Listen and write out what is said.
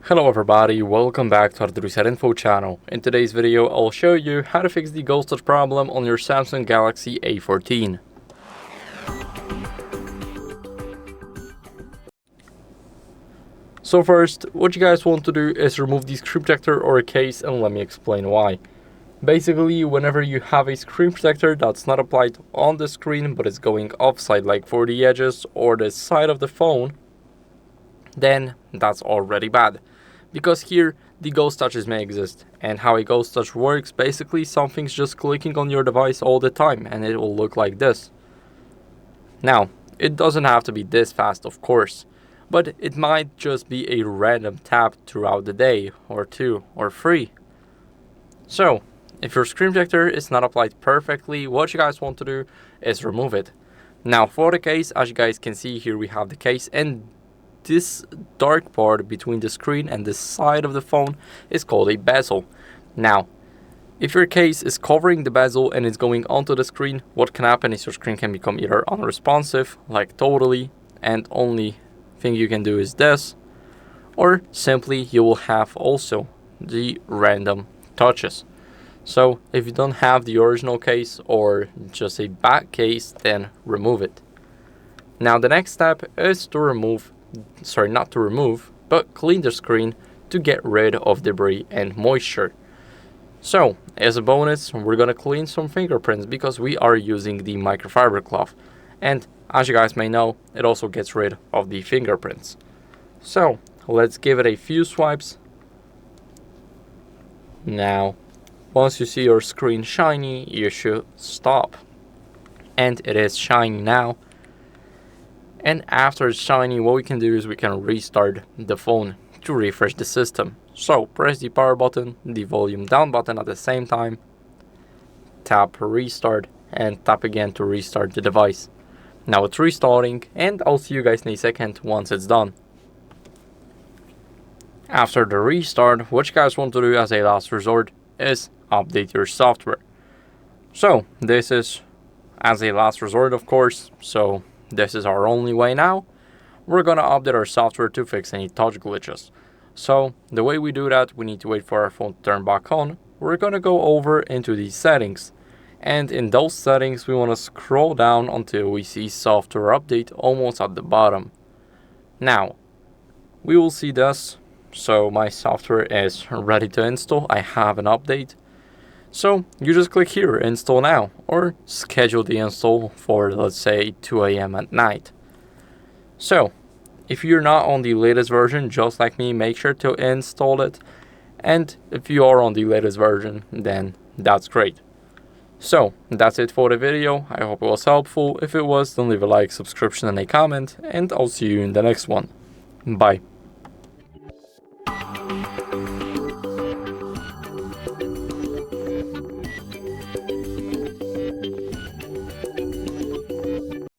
Hello everybody, welcome back to HardReset.Info channel. In today's video, I'll show you how to fix the ghost touch problem on your Samsung Galaxy A14. So first, what you guys want to do is remove the screen protector or a case, and let me explain why. Basically, whenever you have a screen protector that's not applied on the screen but is going offside, like for the edges or the side of the phone, then that's already bad. Because here the ghost touches may exist, and how a ghost touch works, basically something's just clicking on your device all the time and it will look like this. Now, it doesn't have to be this fast, of course, but it might just be a random tap throughout the day, or 2 or 3. So, if your screen protector is not applied perfectly, what you guys want to do is remove it. Now for the case, as you guys can see here, we have the case, and this dark part between the screen and the side of the phone is called a bezel. Now, if your case is covering the bezel and it's going onto the screen, what can happen is your screen can become either unresponsive, like totally, and only thing you can do is this, or simply you will have also the random touches. So if you don't have the original case or just a bad case, then remove it. Now the next step is to clean the screen to get rid of debris and moisture. So as a bonus, we're gonna clean some fingerprints because we are using the microfiber cloth, and as you guys may know, it also gets rid of the fingerprints. So let's give it a few swipes. Now once you see your screen shiny, you should stop, and it is shiny now. And after it's shiny, what we can do is we can restart the phone to refresh the system. So press the power button, the volume down button at the same time, tap restart, and tap again to restart the device. Now it's restarting, and I'll see you guys in a second once it's done. After the restart, what you guys want to do as a last resort is update your software. So this is as a last resort, of course, so this is our only way now. We're gonna update our software to fix any touch glitches. So the way we do that, we need to wait for our phone to turn back on. We're gonna go over into the settings, and in those settings we want to scroll down until we see software update almost at the bottom. Now we will see this. So my software is ready to install. I have an update. So you just click here, install now, or schedule the install for, let's say, 2 AM at night. So if you're not on the latest version, just like me, make sure to install it. And if you are on the latest version, then that's great. So that's it for the video. I hope it was helpful. If it was, then leave a like, subscription, and a comment, and I'll see you in the next one. Bye.